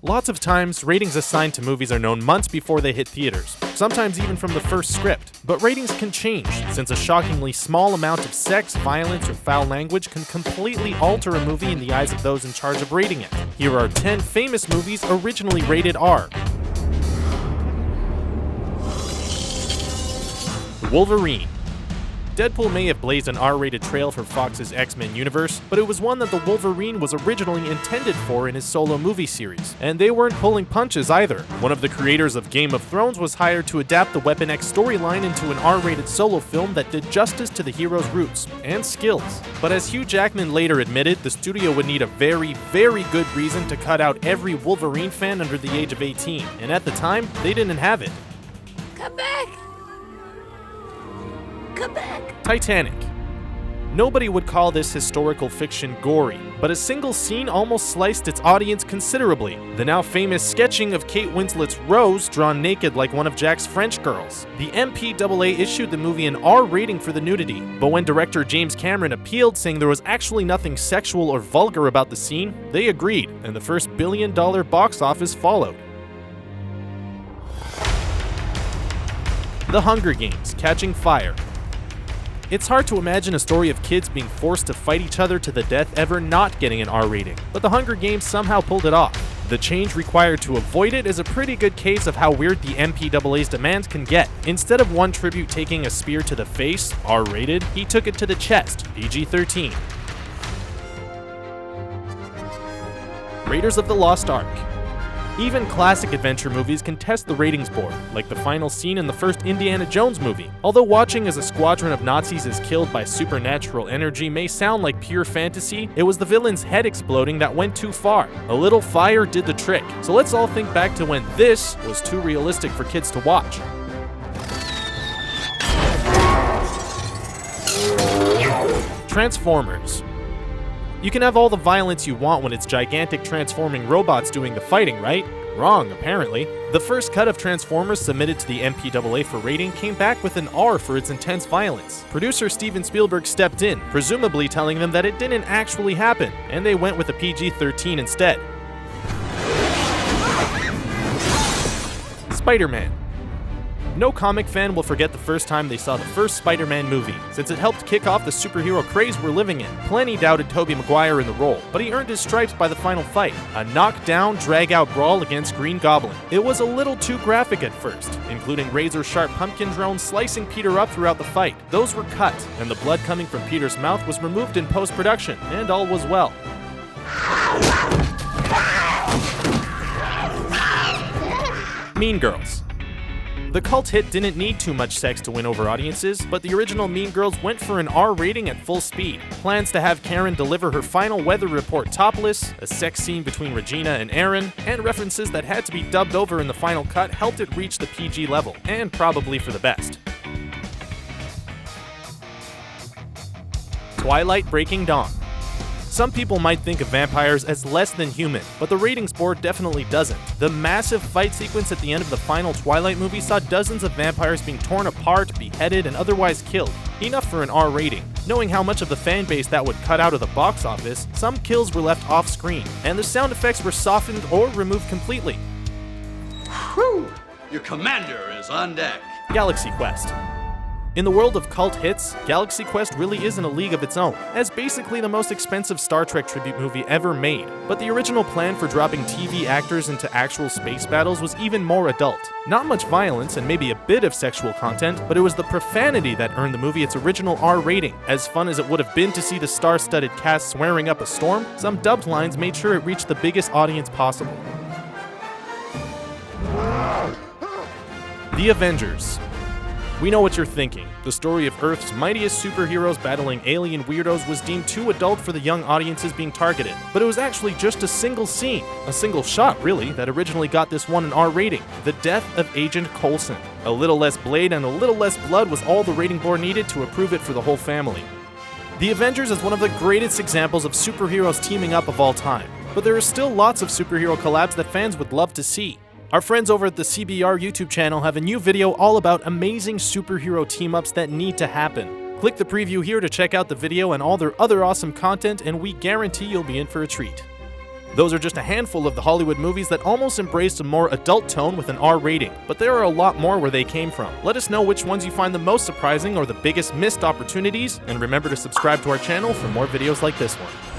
Lots of times, ratings assigned to movies are known months before they hit theaters, sometimes even from the first script. But ratings can change, since a shockingly small amount of sex, violence, or foul language can completely alter a movie in the eyes of those in charge of rating it. Here are 10 famous movies originally rated R. Wolverine. Deadpool may have blazed an R-rated trail for Fox's X-Men universe, but it was one that the Wolverine was originally intended for in his solo movie series. And they weren't pulling punches either. One of the creators of Game of Thrones was hired to adapt the Weapon X storyline into an R-rated solo film that did justice to the hero's roots and skills. But as Hugh Jackman later admitted, the studio would need a very, very good reason to cut out every Wolverine fan under the age of 18, and at the time, they didn't have it. Come back! Come back! Titanic. Nobody would call this historical fiction gory, but a single scene almost sliced its audience considerably. The now famous sketching of Kate Winslet's Rose drawn naked like one of Jack's French girls. The MPAA issued the movie an R rating for the nudity, but when director James Cameron appealed saying there was actually nothing sexual or vulgar about the scene, they agreed, and the first billion-dollar box office followed. The Hunger Games: Catching Fire. It's hard to imagine a story of kids being forced to fight each other to the death ever not getting an R rating, but The Hunger Games somehow pulled it off. The change required to avoid it is a pretty good case of how weird the MPAA's demands can get. Instead of one tribute taking a spear to the face, R-rated, he took it to the chest, PG-13. Raiders of the Lost Ark. Even classic adventure movies can test the ratings board, like the final scene in the first Indiana Jones movie. Although watching as a squadron of Nazis is killed by supernatural energy may sound like pure fantasy, it was the villain's head exploding that went too far. A little fire did the trick. So let's all think back to when this was too realistic for kids to watch. Transformers. You can have all the violence you want when it's gigantic transforming robots doing the fighting, right? Wrong, apparently. The first cut of Transformers submitted to the MPAA for rating came back with an R for its intense violence. Producer Steven Spielberg stepped in, presumably telling them that it didn't actually happen, and they went with a PG-13 instead. Spider-Man. No comic fan will forget the first time they saw the first Spider-Man movie, since it helped kick off the superhero craze we're living in. Plenty doubted Tobey Maguire in the role, but he earned his stripes by the final fight, a knockdown, drag-out brawl against Green Goblin. It was a little too graphic at first, including razor-sharp pumpkin drones slicing Peter up throughout the fight. Those were cut, and the blood coming from Peter's mouth was removed in post-production, and all was well. Mean Girls. The cult hit didn't need too much sex to win over audiences, but the original Mean Girls went for an R rating at full speed. Plans to have Karen deliver her final weather report topless, a sex scene between Regina and Aaron, and references that had to be dubbed over in the final cut helped it reach the PG level, and probably for the best. Twilight: Breaking Dawn. Some people might think of vampires as less than human, but the ratings board definitely doesn't. The massive fight sequence at the end of the final Twilight movie saw dozens of vampires being torn apart, beheaded, and otherwise killed. Enough for an R rating. Knowing how much of the fan base that would cut out of the box office, some kills were left off screen, and the sound effects were softened or removed completely. Whew! Your commander is on deck. Galaxy Quest. In the world of cult hits, Galaxy Quest really is in a league of its own, as basically the most expensive Star Trek tribute movie ever made. But the original plan for dropping TV actors into actual space battles was even more adult. Not much violence and maybe a bit of sexual content, but it was the profanity that earned the movie its original R rating. As fun as it would have been to see the star-studded cast swearing up a storm, some dubbed lines made sure it reached the biggest audience possible. The Avengers. We know what you're thinking. The story of Earth's mightiest superheroes battling alien weirdos was deemed too adult for the young audiences being targeted. But it was actually just a single scene, a single shot really, that originally got this one an R rating. The death of Agent Coulson. A little less blade and a little less blood was all the rating board needed to approve it for the whole family. The Avengers is one of the greatest examples of superheroes teaming up of all time. But there are still lots of superhero collabs that fans would love to see. Our friends over at the CBR YouTube channel have a new video all about amazing superhero team-ups that need to happen. Click the preview here to check out the video and all their other awesome content, and we guarantee you'll be in for a treat. Those are just a handful of the Hollywood movies that almost embraced a more adult tone with an R rating, but there are a lot more where they came from. Let us know which ones you find the most surprising or the biggest missed opportunities, and remember to subscribe to our channel for more videos like this one.